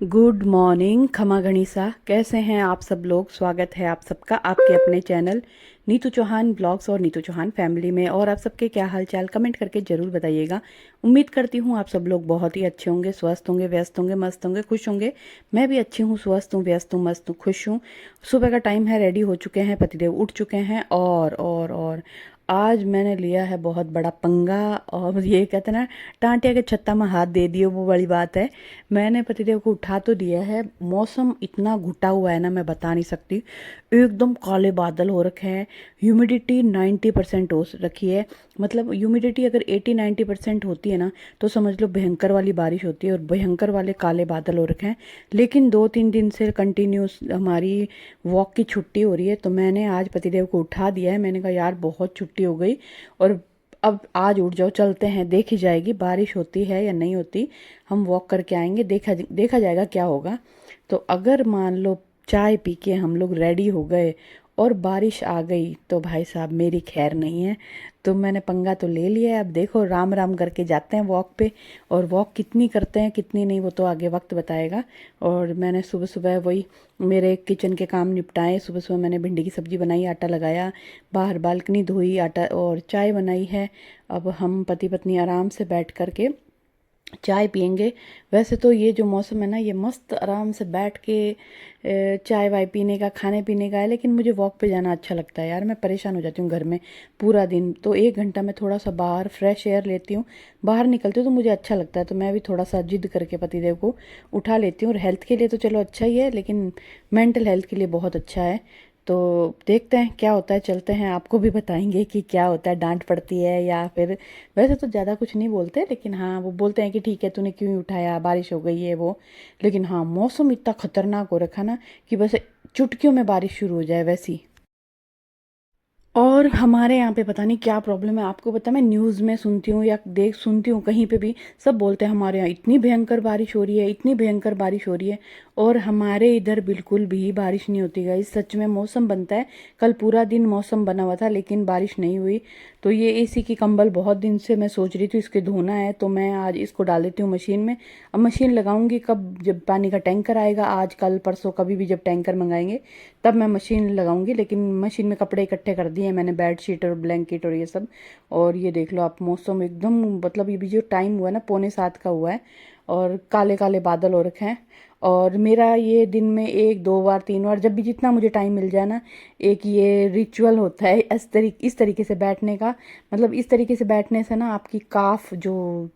Good morning खमा गणिसा, कैसे हैं आप सब लोग। स्वागत है आप सबका आपके अपने चैनल नीतू चौहान ब्लॉग्स और नीतू चौहान फैमिली में। और आप सबके क्या हाल चाल कमेंट करके ज़रूर बताइएगा। उम्मीद करती हूँ आप सब लोग बहुत ही अच्छे होंगे, स्वस्थ होंगे, व्यस्त होंगे, मस्त होंगे, खुश होंगे। मैं भी अच्छी हूँ, स्वस्थ हूँ, व्यस्त हूँ, मस्त हूँ, खुश हूँ। सुबह का टाइम है, रेडी हो चुके हैं, पतिदेव उठ चुके हैं। और आज मैंने लिया है बहुत बड़ा पंगा। और ये कहते हैं ना, टांटिया के छत्ता में हाथ दे दियो, वो बड़ी बात है। मैंने पतिदेव को उठा तो दिया है। मौसम इतना घुटा हुआ है ना, मैं बता नहीं सकती। एकदम काले बादल हो रखे हैं। ह्यूमिडिटी 90% हो रखी है। मतलब ह्यूमिडिटी अगर 80-90% होती है ना, तो समझ लो भयंकर वाली बारिश होती है। और भयंकर वाले काले बादल हो रखे हैं। लेकिन 2-3 दिन से कंटिन्यूस हमारी वॉक की छुट्टी हो रही है, तो मैंने आज पतिदेव को उठा दिया है। मैंने कहा यार बहुत छुट्टी हो गई, और अब आज उठ जाओ, चलते हैं, देखी जाएगी बारिश होती है या नहीं होती। हम वॉक करके आएंगे, देखा जाएगा क्या होगा। तो अगर मान लो चाय पी के हम लोग रेडी हो गए और बारिश आ गई, तो भाई साहब मेरी खैर नहीं है। तो मैंने पंगा तो ले लिया है। अब देखो राम राम करके जाते हैं वॉक पे। और वॉक कितनी करते हैं कितनी नहीं, वो तो आगे वक्त बताएगा। और मैंने सुबह सुबह वही मेरे किचन के काम निपटाए। सुबह सुबह मैंने भिंडी की सब्जी बनाई, आटा लगाया, बाहर बालकनी धोई, आटा और चाय बनाई है। अब हम पति पत्नी आराम से बैठ करके चाय पियेंगे। वैसे तो ये जो मौसम है ना, ये मस्त आराम से बैठ के चाय वाय पीने का, खाने पीने का है। लेकिन मुझे वॉक पे जाना अच्छा लगता है यार। मैं परेशान हो जाती हूँ घर में पूरा दिन। तो 1 घंटा मैं थोड़ा सा बाहर फ्रेश एयर लेती हूँ, बाहर निकलती हूँ, तो मुझे अच्छा लगता है। तो मैं भी थोड़ा सा जिद करके पतिदेव को उठा लेती हूँ। और हेल्थ के लिए तो चलो अच्छा ही है, लेकिन मेंटल हेल्थ के लिए बहुत अच्छा है। तो देखते हैं क्या होता है, चलते हैं, आपको भी बताएंगे कि क्या होता है, डांट पड़ती है या फिर। वैसे तो ज़्यादा कुछ नहीं बोलते, लेकिन हाँ वो बोलते हैं कि ठीक है तूने क्यों उठाया, बारिश हो गई है वो। लेकिन हाँ मौसम इतना खतरनाक हो रखा ना कि बस चुटकियों में बारिश शुरू हो जाए वैसी। और हमारे यहाँ पे पता नहीं क्या प्रॉब्लम है, आपको पता, मैं न्यूज़ में सुनती हूँ या सुनती हूँ कहीं पे भी, सब बोलते हैं हमारे यहाँ इतनी भयंकर बारिश हो रही है, इतनी भयंकर बारिश हो रही है। और हमारे इधर बिल्कुल भी बारिश नहीं होती गाइस। सच में मौसम बनता है। कल पूरा दिन मौसम बना हुआ था, लेकिन बारिश नहीं हुई। तो ये एसी की कंबल बहुत दिन से मैं सोच रही थी इसके धोना है, तो मैं आज इसको डाल देती हूँ मशीन में। अब मशीन लगाऊंगी कब, जब पानी का टैंकर आएगा, आज कल परसों कभी भी जब टैंकर मंगाएंगे तब मैं मशीन लगाऊंगी। लेकिन मशीन में कपड़े इकट्ठे कर दिए मैंने, बेड शीट और ब्लैंकेट और ये सब। और ये देख लो आप, मौसम एकदम, मतलब ये भी जो टाइम हुआ है ना, 6:45 का हुआ है। और काले काले बादल हो रखे हैं। और मेरा ये दिन में 1-2 बार 3 बार, जब भी जितना मुझे टाइम मिल जाए ना, एक ये रिचुअल होता है इस तरीके से बैठने का। मतलब इस तरीके से बैठने से ना आपकी काफ जो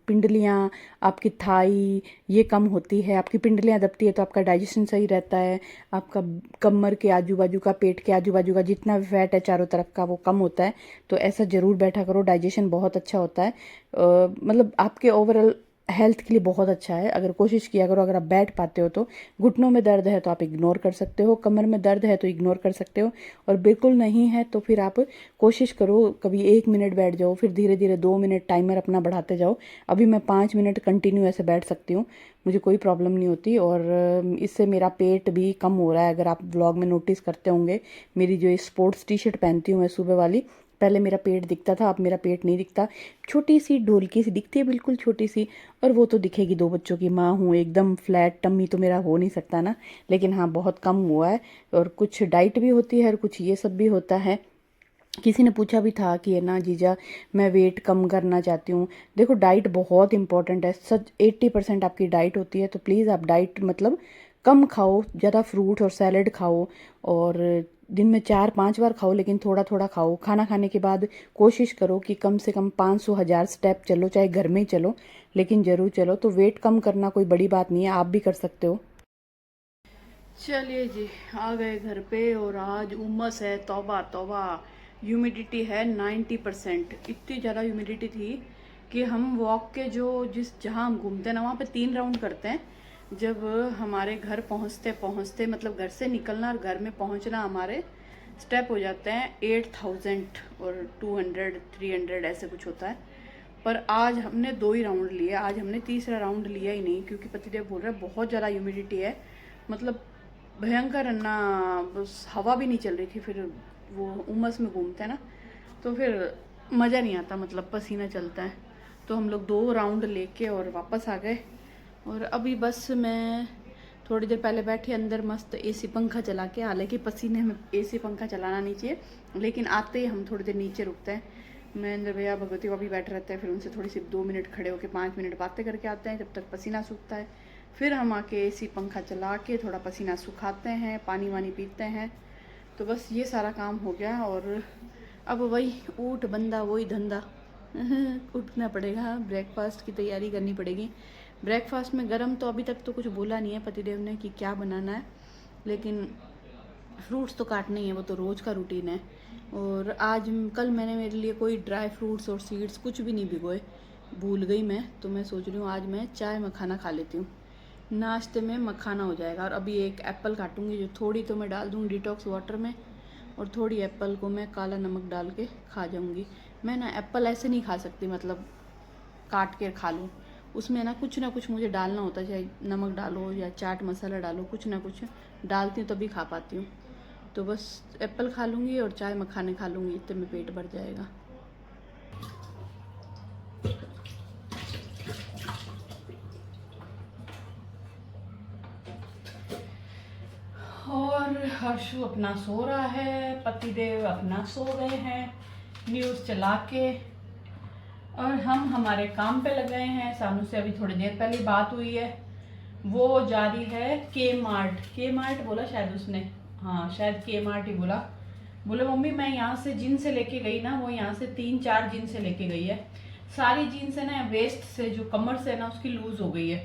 पिंडलियाँ, आपकी थाई, ये कम होती है। आपकी पिंडलियाँ दबती है तो आपका डाइजेशन सही रहता है। आपका कमर के आजू बाजू का, पेट के आजू बाजू का जितना भी फैट है चारों तरफ का, वो कम होता है। तो ऐसा ज़रूर बैठा करो, डाइजेशन बहुत अच्छा होता है। मतलब आपके ओवरऑल हेल्थ के लिए बहुत अच्छा है। अगर कोशिश किया करो, अगर आप बैठ पाते हो तो। घुटनों में दर्द है तो आप इग्नोर कर सकते हो, कमर में दर्द है तो इग्नोर कर सकते हो। और बिल्कुल नहीं है तो फिर आप कोशिश करो, कभी 1 मिनट बैठ जाओ, फिर धीरे धीरे 2 मिनट टाइमर अपना बढ़ाते जाओ। अभी मैं 5 मिनट कंटिन्यू ऐसे बैठ सकती हूँ, मुझे कोई प्रॉब्लम नहीं होती। और इससे मेरा पेट भी कम हो रहा है। अगर आप ब्लॉग में नोटिस करते होंगे, मेरी जो स्पोर्ट्स टी शर्ट पहनती हूँ मैं सुबह वाली, पहले मेरा पेट दिखता था, अब मेरा पेट नहीं दिखता। छोटी सी ढोलकी सी दिखती है, बिल्कुल छोटी सी। और वो तो दिखेगी, 2 बच्चों की माँ हूँ, एकदम फ्लैट टम्मी तो मेरा हो नहीं सकता ना। लेकिन हाँ बहुत कम हुआ है। और कुछ डाइट भी होती है और कुछ ये सब भी होता है। किसी ने पूछा भी था कि है ना जीजा, मैं वेट कम करना चाहती हूँ। देखो डाइट बहुत इंपॉर्टेंट है, सच 80% आपकी डाइट होती है। तो प्लीज़ आप डाइट मतलब कम खाओ, ज़्यादा फ्रूट और सैलेड खाओ। और दिन में 4-5 बार खाओ, लेकिन थोड़ा थोड़ा खाओ। खाना खाने के बाद कोशिश करो कि कम से कम 500-1000 स्टेप चलो, चाहे घर में ही चलो, लेकिन ज़रूर चलो। तो वेट कम करना कोई बड़ी बात नहीं है, आप भी कर सकते हो। चलिए जी, आ गए घर पे। और आज उमस है, तौबा तौबा। ह्यूमिडिटी है 90%। इतनी ज़्यादा ह्यूमिडिटी थी कि हम वॉक के जो जिस जहाँ हम घूमते हैं ना, वहाँ पे 3 राउंड करते हैं। जब हमारे घर पहुँचते पहुँचते, मतलब घर से निकलना और घर में पहुँचना, हमारे स्टेप हो जाते हैं 8000 और 200-300 ऐसे कुछ होता है। पर आज हमने 2 ही राउंड लिए, आज हमने तीसरा राउंड लिया ही नहीं, क्योंकि पतिदेव बोल रहे हैं बहुत ज़्यादा ह्यूमिडिटी है। मतलब भयंकर अन्ना, बस हवा भी नहीं चल रही थी। फिर वो उमस में घूमते हैं ना, तो फिर मज़ा नहीं आता, मतलब पसीना चलता है। तो हम लोग 2 राउंड लेके और वापस आ गए। और अभी बस मैं थोड़ी देर पहले बैठी अंदर मस्त एसी पंखा चला के। हालांकि पसीने में एसी पंखा चलाना नहीं चाहिए, लेकिन आते ही हम थोड़ी देर नीचे रुकते हैं। महेंद्र भैया भगवती भाभी बैठे रहते हैं, फिर उनसे थोड़ी सी 2 मिनट खड़े होकर 5 मिनट बातें करके आते हैं, जब तक पसीना सूखता है। फिर हम आके एसी पंखा चला के थोड़ा पसीना सुखाते हैं, पानी वानी पीते हैं। तो बस ये सारा काम हो गया। और अब वही ऊट बंदा वही धंधा उठना पड़ेगा, ब्रेकफास्ट की तैयारी करनी पड़ेगी। ब्रेकफास्ट में गरम तो अभी तक तो कुछ बोला नहीं है पतिदेव ने कि क्या बनाना है, लेकिन फ्रूट्स तो काटने ही है, वो तो रोज़ का रूटीन है। और आज कल मैंने मेरे लिए कोई ड्राई फ्रूट्स और सीड्स कुछ भी नहीं भिगोए, भूल गई मैं। तो मैं सोच रही हूँ आज मैं चाय मखाना खा लेती हूँ, नाश्ते में मखाना हो जाएगा। और अभी एक एप्पल काटूंगी, जो थोड़ी तो मैं डाल दूँगी डिटॉक्स वाटर में, और थोड़ी एप्पल को मैं काला नमक डाल के खा जाऊँगी। मैं ना एप्पल ऐसे नहीं खा सकती, मतलब काट के खा लूँ, उसमें ना कुछ मुझे डालना होता है, चाहे नमक डालो या चाट मसाला डालो, कुछ ना कुछ डालती हूँ तभी खा पाती हूँ। तो बस एप्पल खा लूँगी और चाय मखाने खा लूँगी, इतने में पेट भर जाएगा। और हर्षु अपना सो रहा है, पतिदेव अपना सो गए हैं न्यूज़ चला के, और हम हमारे काम पे लग गए हैं। सानू से अभी थोड़ी देर पहले बात हुई है, वो जा रही है के मार्ट बोला शायद उसने, हाँ शायद के मार्ट ही बोला। बोले मम्मी मैं यहाँ से जीन्स से लेके गई ना, वो यहाँ से 3-4 जीन्स से लेके गई है, सारी जीन्स है ना वेस्ट से जो कमर से है ना उसकी लूज हो गई है।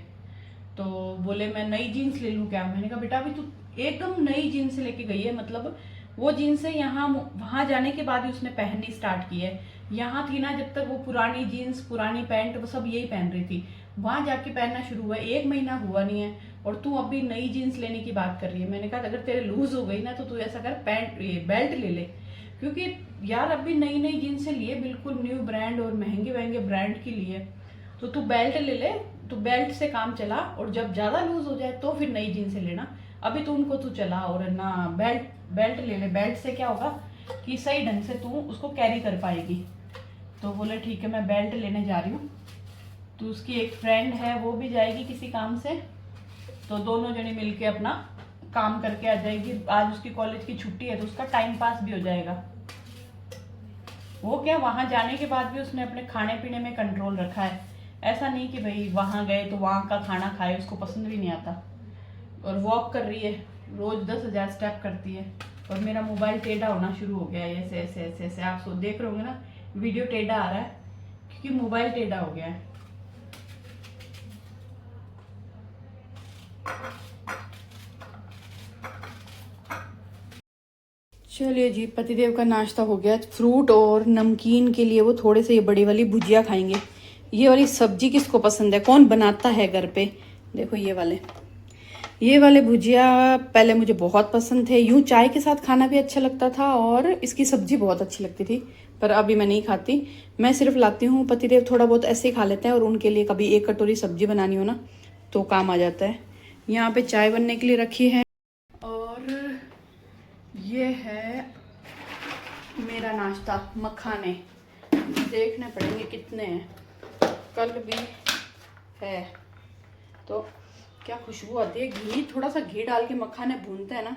तो बोले मैं नई जीन्स ले लूँ क्या? मैंने कहा बेटा अभी तू एकदम नई जीन्स लेके गई है, मतलब वो जीन्स है यहाँ वहाँ जाने के बाद ही उसने पहननी स्टार्ट की है। यहाँ थी ना जब तक वो पुरानी जीन्स पुरानी पैंट वो सब यही पहन रही थी, वहाँ जाके पहनना शुरू हुआ, 1 महीना हुआ नहीं है और तू अभी नई जीन्स लेने की बात कर रही है। मैंने कहा अगर तेरे लूज हो गई ना तो तू ऐसा कर बेल्ट ले ले, क्योंकि यार अभी नई जीन्स से लिए बिल्कुल न्यू ब्रांड और महंगे ब्रांड की लिए, तो तू बेल्ट ले ले, तो बेल्ट से काम चला, और जब ज़्यादा लूज हो जाए तो फिर नई जीन्स से लेना। अभी तो उनको तू चला और ना बेल्ट ले ले, बेल्ट से क्या होगा कि सही ढंग से तू उसको कैरी कर पाएगी। तो बोले ठीक है मैं बेल्ट लेने जा रही हूँ। तो उसकी एक फ्रेंड है वो भी जाएगी किसी काम से, तो दोनों जने मिलके अपना काम करके आ जाएगी। आज उसकी कॉलेज की छुट्टी है तो उसका टाइम पास भी हो जाएगा। वो क्या वहां जाने के बाद भी उसने अपने खाने पीने में कंट्रोल रखा है, ऐसा नहीं कि भाई वहां गए तो वहां का खाना खाए, उसको पसंद भी नहीं आता। और वॉक कर रही है, रोज 10,000 स्टेप करती है। और मेरा मोबाइल टेढ़ा होना शुरू हो गया है, ऐसे ऐसे ऐसे ऐसे आप देख रहे होंगे ना वीडियो टेढ़ा आ रहा है क्योंकि मोबाइल टेढ़ा हो गया है। चलिए जी, पतिदेव का नाश्ता हो गया। फ्रूट और नमकीन के लिए वो थोड़े से ये बड़ी वाली भुजिया खाएंगे। ये वाली सब्जी किसको पसंद है, कौन बनाता है घर पे? देखो ये वाले भुजिया पहले मुझे बहुत पसंद थे, यूं चाय के साथ खाना भी अच्छा लगता था और इसकी सब्जी बहुत अच्छी लगती थी, पर अभी मैं नहीं खाती। मैं सिर्फ लाती हूँ, पतिदेव थोड़ा बहुत ऐसे ही खा लेते हैं, और उनके लिए कभी 1 कटोरी सब्जी बनानी हो ना तो काम आ जाता है। यहाँ पे चाय बनने के लिए रखी है, और ये है मेरा नाश्ता मखाने, देखने पड़ेंगे कितने हैं, कल भी है। तो क्या खुशबू आती है, घी थोड़ा सा घी डाल के मखाने भूनते हैं ना,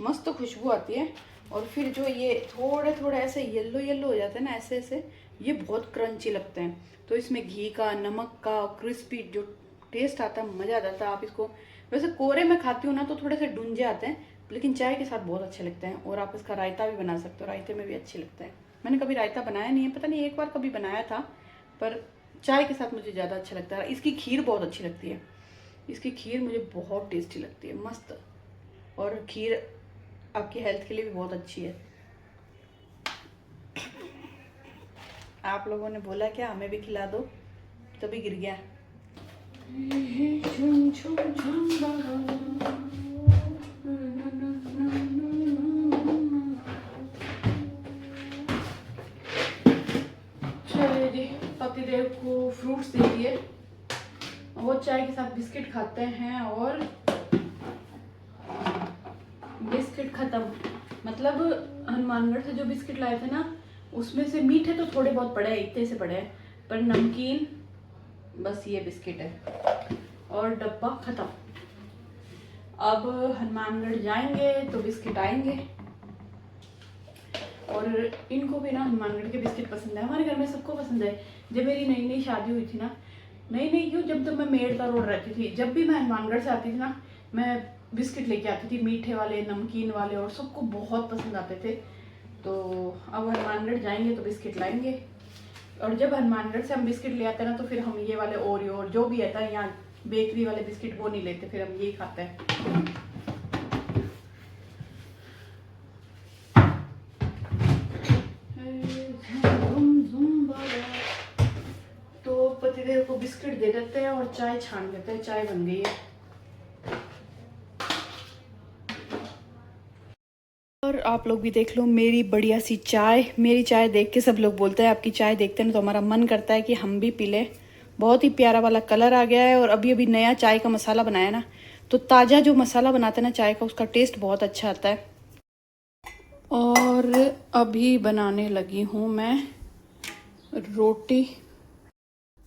मस्त खुशबू आती है। और फिर जो ये थोड़े थोड़े ऐसे येलो येलो हो जाते हैं ना, ऐसे ऐसे, ये बहुत क्रंची लगते हैं। तो इसमें घी का नमक का क्रिस्पी जो टेस्ट आता है, मज़ा आ जाता है। आप इसको वैसे कोरे में खाती हूँ ना तो थोड़े से डूंजे आते हैं, लेकिन चाय के साथ बहुत अच्छे लगते हैं। और आप इसका रायता भी बना सकते हो, रायते में भी अच्छे लगते हैं। मैंने कभी रायता बनाया नहीं है, पता नहीं एक बार कभी बनाया था, पर चाय के साथ मुझे ज़्यादा अच्छा लगता है। इसकी खीर बहुत अच्छी लगती है, इसकी खीर मुझे बहुत टेस्टी लगती है, मस्त। और खीर आपकी हेल्थ के लिए भी बहुत अच्छी है। आप लोगों ने बोला क्या हमें भी खिला दो, तभी गिर गया। चलिए जी, पतिदेव को फ्रूट्स दे दिए, वो चाय के साथ बिस्किट खाते हैं, और बिस्किट खत्म। मतलब हनुमानगढ़ से जो बिस्किट लाए थे ना, उसमें से मीठे तो थोड़े बहुत पड़े हैं, इतने से पड़े हैं, पर नमकीन बस ये बिस्किट है और डब्बा खत्म। अब हनुमानगढ़ जाएंगे तो बिस्किट आएंगे। और इनको भी ना हनुमानगढ़ के बिस्किट पसंद है, हमारे घर में सबको पसंद है। जब मेरी नई नई शादी हुई थी ना, नई नई क्यों, जब तक मैं मेड़ता रोड रहती थी, जब भी मैं हनुमानगढ़ से आती थी ना, मैं बिस्किट लेके आती थी, मीठे वाले, नमकीन वाले, और सबको बहुत पसंद आते थे। तो अब हनुमानगढ़ जाएंगे तो बिस्किट लाएंगे। और जब हनुमानगढ़ से हम बिस्किट ले आते हैं ना, तो फिर हम ये वाले ओरियो और जो भी आता है यहाँ बेकरी वाले बिस्किट वो नहीं लेते, फिर हम यही खाते हैं। तो पतिदेव को बिस्किट दे देते हैं और चाय छान देते हैं। चाय बन गई है। और आप लोग भी देख लो मेरी बढ़िया सी चाय। मेरी चाय देख के सब लोग बोलते हैं, आपकी चाय देखते हैं तो हमारा मन करता है कि हम भी पी लें। बहुत ही प्यारा वाला कलर आ गया है। और अभी अभी नया चाय का मसाला बनाया ना, तो ताज़ा जो मसाला बनाते हैं ना चाय का, उसका टेस्ट बहुत अच्छा आता है। और अभी बनाने लगी हूँ मैं रोटी।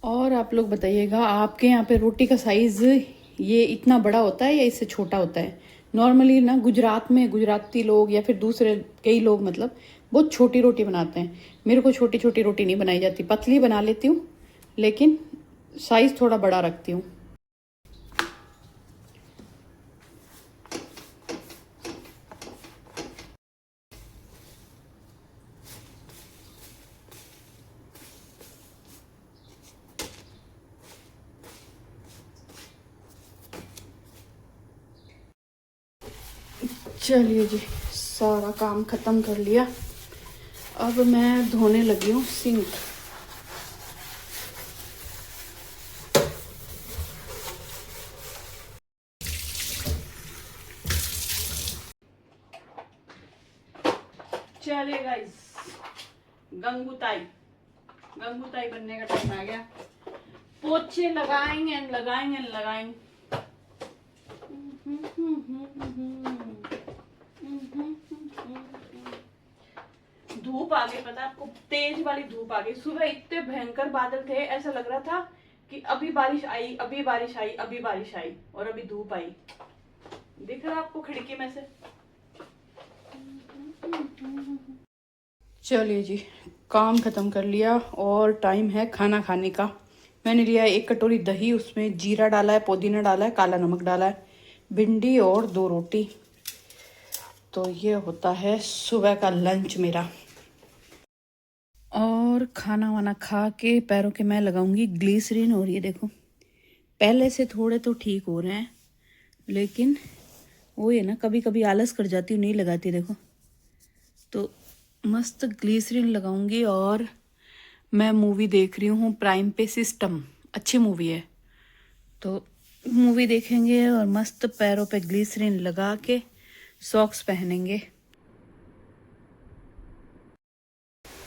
और आप लोग बताइएगा, आपके यहाँ पे रोटी का साइज़ ये इतना बड़ा होता है या इससे छोटा होता है? नॉर्मली ना गुजरात में गुजराती लोग या फिर दूसरे कई लोग मतलब बहुत छोटी रोटी बनाते हैं। मेरे को छोटी छोटी रोटी नहीं बनाई जाती, पतली बना लेती हूँ, लेकिन साइज़ थोड़ा बड़ा रखती हूँ। चलिए जी, सारा काम ख़त्म कर लिया। अब मैं धोने लगी हूँ सिंक। चलिए गाइस, गंगूताई गंगूताई बनने का टाइम आ गया। पोछे लगाएंगे लगाएंगे लगाएंगे। धूप आ गई, पता है आपको, तेज वाली धूप आ गई। सुबह इतने भयंकर बादल थे, ऐसा लग रहा था कि अभी बारिश आई, अभी बारिश आई, अभी बारिश आई, और अभी धूप आई। दिख रहा आपको खिड़की में से? चलिए जी, काम खत्म कर लिया और टाइम है खाना खाने का। मैंने लिया है 1 कटोरी दही, उसमें जीरा डाला है, पुदीना डाला है, काला नमक डाला है, भिंडी और 2 रोटी। तो ये होता है सुबह का लंच मेरा। और खाना वाना खा के पैरों के मैं लगाऊंगी ग्लिसरीन। और ये देखो, पहले से थोड़े तो ठीक हो रहे हैं, लेकिन वो ये ना कभी कभी आलस कर जाती हूँ, नहीं लगाती। देखो, तो मस्त ग्लिसरीन लगाऊंगी। और मैं मूवी देख रही हूँ प्राइम पे, सिस्टम, अच्छी मूवी है। तो मूवी देखेंगे और मस्त पैरों पे ग्लिसरीन लगा के सॉक्स पहनेंगे।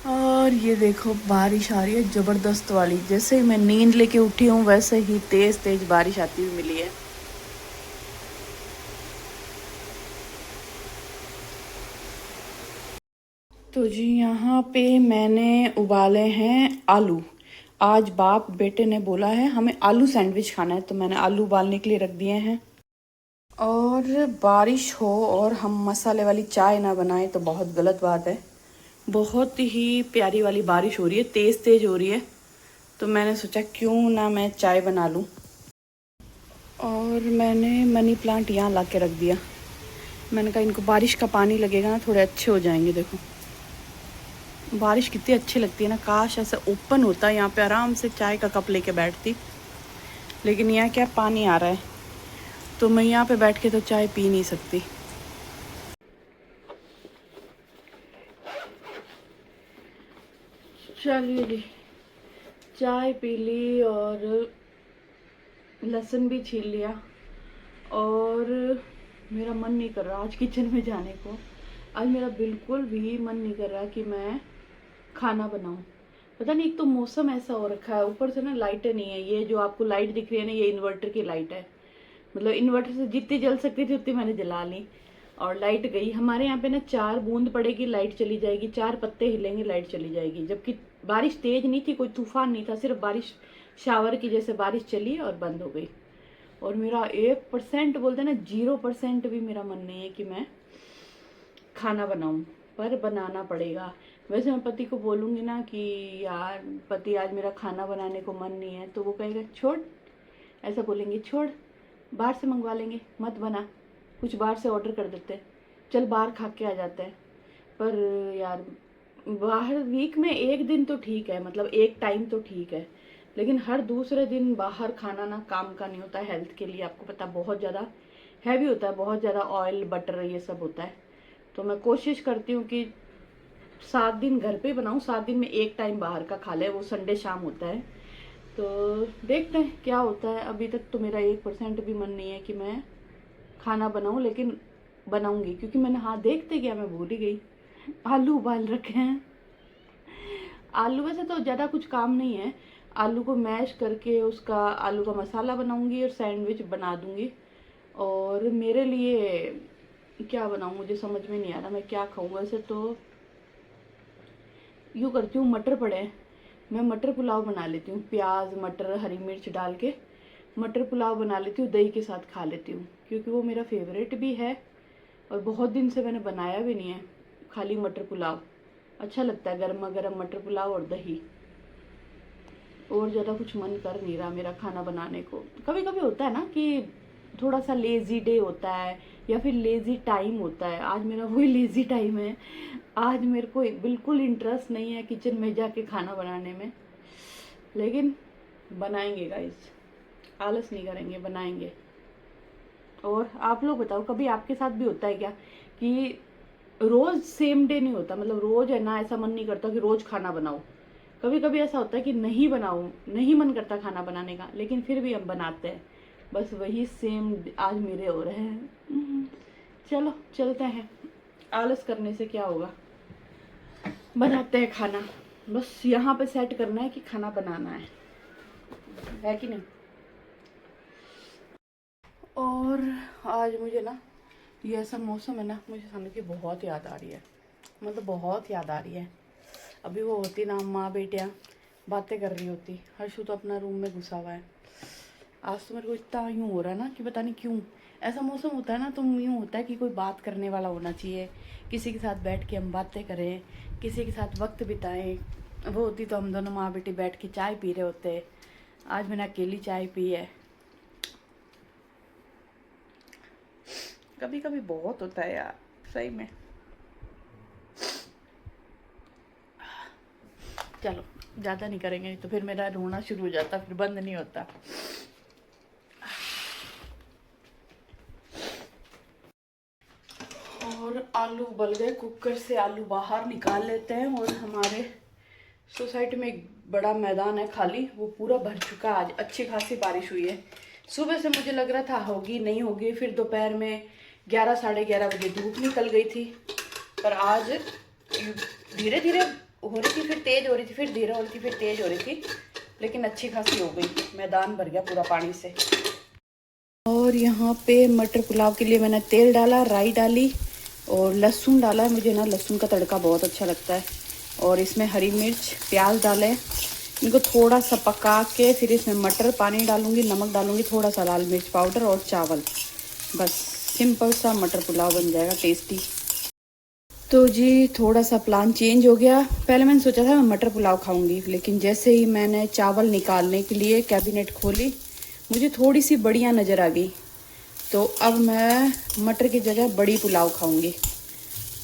और ये देखो बारिश आ रही है ज़बरदस्त वाली। जैसे ही मैं नींद लेके उठी हूँ वैसे ही तेज़ तेज़ बारिश आती हुई मिली है। तो जी यहाँ पे मैंने उबाले हैं आलू। आज बाप बेटे ने बोला है हमें आलू सैंडविच खाना है, तो मैंने आलू उबालने के लिए रख दिए हैं। और बारिश हो और हम मसाले वाली चाय ना बनाएं तो बहुत गलत बात है। बहुत ही प्यारी वाली बारिश हो रही है, तेज़ तेज़ हो रही है, तो मैंने सोचा क्यों ना मैं चाय बना लूँ। और मैंने मनी प्लांट यहाँ ला के रख दिया। मैंने कहा इनको बारिश का पानी लगेगा ना, थोड़े अच्छे हो जाएंगे। देखो बारिश कितनी अच्छी लगती है ना, काश ऐसा ओपन होता, यहाँ पे आराम से चाय का कप लेके बैठती। लेकिन यहाँ क्या पानी आ रहा है, तो मैं यहाँ पे बैठ के तो चाय पी नहीं सकती। चलिए जी, चाय पी ली और लहसुन भी छील लिया। और मेरा मन नहीं कर रहा आज किचन में जाने को। आज मेरा बिल्कुल भी मन नहीं कर रहा कि मैं खाना बनाऊं। पता नहीं, एक तो मौसम ऐसा हो रखा है, ऊपर से ना लाइटें नहीं है। ये जो आपको लाइट दिख रही है ना, ये इन्वर्टर की लाइट है। मतलब इन्वर्टर से जितनी जल सकती थी उतनी मैंने जला ली। और लाइट गई। हमारे यहाँ पे ना 4 बूंद पड़ेगी लाइट चली जाएगी, 4 पत्ते हिलेंगे लाइट चली जाएगी। जबकि बारिश तेज नहीं थी, कोई तूफान नहीं था, सिर्फ बारिश शावर की जैसे बारिश चली और बंद हो गई। और मेरा 1% बोलते ना 0% भी मेरा मन नहीं है कि मैं खाना बनाऊं, पर बनाना पड़ेगा। वैसे मैं पति को बोलूँगी ना कि यार पति आज मेरा खाना बनाने को मन नहीं है, तो वो कहेगा छोड़, ऐसा बोलेंगे छोड़ बाहर से मंगवा लेंगे, मत बना, कुछ बाहर से ऑर्डर कर देते हैं, चल बाहर खा के आ जाते हैं। पर यार बाहर वीक में एक दिन तो ठीक है, मतलब एक टाइम तो ठीक है, लेकिन हर दूसरे दिन बाहर खाना ना काम का नहीं होता है हेल्थ के लिए। आपको पता बहुत ज़्यादा हैवी होता है, बहुत ज़्यादा ऑयल बटर ये सब होता है। तो मैं कोशिश करती हूँ कि 7 दिन घर पे बनाऊँ, 7 दिन में एक टाइम बाहर का खा ले, वो संडे शाम होता है। तो देखते हैं क्या होता है। अभी तक तो मेरा 1% भी मन नहीं है कि मैं खाना बनाऊँ, लेकिन बनाऊंगी, क्योंकि मैंने हाँ देखते क्या मैं भूल ही गई, आलू उबाल रखे हैं। आलू वैसे तो ज़्यादा कुछ काम नहीं है, आलू को मैश करके उसका आलू का मसाला बनाऊंगी और सैंडविच बना दूंगी। और मेरे लिए क्या बनाऊँ मुझे समझ में नहीं आ रहा, मैं क्या खाऊँ। वैसे तो यूँ करती हूँ, मटर पड़े हैं, मैं मटर पुलाव बना लेती हूँ, प्याज मटर हरी मिर्च डाल के मटर पुलाव बना लेती हूँ, दही के साथ खा लेती हूँ, क्योंकि वो मेरा फेवरेट भी है और बहुत दिन से मैंने बनाया भी नहीं है। खाली मटर पुलाव अच्छा लगता है, गर्मा गर्म मटर पुलाव और दही। और ज़्यादा कुछ मन कर नहीं रहा मेरा खाना बनाने को। कभी कभी होता है ना कि थोड़ा सा लेज़ी डे होता है या फिर लेज़ी टाइम होता है। आज मेरा वही लेज़ी टाइम है, आज मेरे को बिल्कुल इंटरेस्ट नहीं है किचन में जाके खाना बनाने में, लेकिन बनाएंगे गाइस, आलस नहीं करेंगे, बनाएंगे। और आप लोग बताओ, कभी आपके साथ भी होता है क्या कि रोज़ सेम डे नहीं होता, मतलब रोज़ है ना ऐसा मन नहीं करता कि रोज़ खाना बनाओ। कभी कभी ऐसा होता है कि नहीं बनाओ, नहीं मन करता खाना बनाने का, लेकिन फिर भी हम बनाते हैं। बस वही सेम आज मेरे हो रहे हैं। चलो चलते हैं, आलस करने से क्या होगा, बनाते हैं खाना। बस यहाँ पे सेट करना है कि खाना बनाना है कि नहीं। और आज मुझे ना ये ऐसा मौसम है ना, मुझे खाने की बहुत याद आ रही है, मतलब बहुत याद आ रही है। अभी वो होती ना माँ बेटियाँ बातें कर रही होती, हर्षु तो अपना रूम में घुसा हुआ है। आज तो मेरे को इतना यूँ हो रहा है ना कि पता नहीं क्यों ऐसा मौसम होता है ना, तो यूँ होता है कि कोई बात करने वाला होना चाहिए, किसी के साथ बैठ के हम बातें करें, किसी के साथ वक्त बिताएं। वो होती तो हम दोनों माँ बेटी बैठ के चाय पी रहे होते। आज मैंने अकेली चाय पी है। कभी कभी बहुत होता है यार सही में। चलो ज़्यादा नहीं करेंगे तो फिर मेरा रोना शुरू हो जाता, फिर बंद नहीं होता। और आलू उबल गए, कुकर से आलू बाहर निकाल लेते हैं। और हमारे सोसाइटी में एक बड़ा मैदान है खाली, वो पूरा भर चुका। आज अच्छी खासी बारिश हुई है। सुबह से मुझे लग रहा था होगी नहीं होगी, फिर दोपहर में 11 साढ़े 11 बजे धूप निकल गई थी। पर आज धीरे धीरे हो रही थी, फिर तेज हो रही थी, फिर धीरे हो रही थी, फिर तेज हो रही थी, लेकिन अच्छी खासी हो गई। मैदान भर गया पूरा पानी से। और यहाँ पे मटर पुलाव के लिए मैंने तेल डाला, राई डाली और लहसुन डाला है। मुझे ना लहसुन का तड़का बहुत अच्छा लगता है। और इसमें हरी मिर्च प्याज डाले, इनको थोड़ा सा पका के फिर इसमें मटर पानी डालूंगी, नमक डालूंगी, थोड़ा सा लाल मिर्च पाउडर और चावल। बस सिंपल सा मटर पुलाव बन जाएगा टेस्टी। तो जी थोड़ा सा प्लान चेंज हो गया। पहले मैंने सोचा था मैं मटर पुलाव खाऊंगी, लेकिन जैसे ही मैंने चावल निकालने के लिए कैबिनेट खोली, मुझे थोड़ी सी बड़ियाँ नज़र आ गई। तो अब मैं मटर की जगह बड़ी पुलाव खाऊंगी।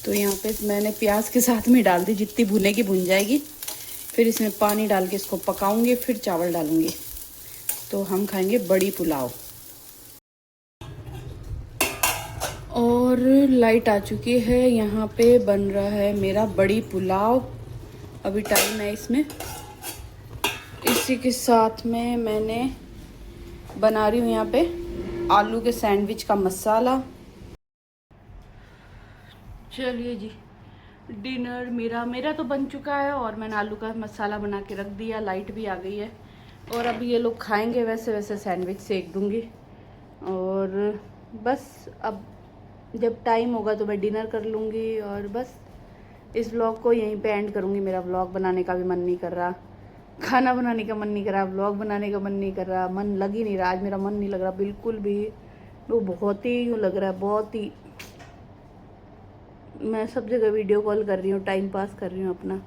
तो यहाँ पे मैंने प्याज के साथ में डाल दी, जितनी भुनेगी भुन जाएगी। फिर इसमें पानी डाल के इसको पकाऊंगी, फिर चावल डालूंगी, तो हम खाएंगे बड़ी पुलाव। और लाइट आ चुकी है, यहाँ पे बन रहा है मेरा बड़ी पुलाव। अभी टाइम है इसमें। इसी के साथ में मैंने बना रही हूँ यहाँ पे आलू के सैंडविच का मसाला। चलिए जी, डिनर मेरा तो बन चुका है और मैंने आलू का मसाला बना के रख दिया। लाइट भी आ गई है और अब ये लोग खाएंगे। वैसे वैसे सैंडविच सेक दूँगी और बस अब जब टाइम होगा तो मैं डिनर कर लूँगी और बस इस व्लॉग को यहीं पे एंड करूँगी। मेरा व्लॉग बनाने का भी मन नहीं कर रहा, खाना बनाने का मन नहीं कर रहा, व्लॉग बनाने का मन नहीं कर रहा, मन लग ही नहीं रहा। आज मेरा मन नहीं लग रहा बिल्कुल भी। वो बहुत ही यूँ लग रहा है, बहुत ही। मैं सब जगह वीडियो कॉल कर रही हूँ, टाइम पास कर रही हूँ अपना।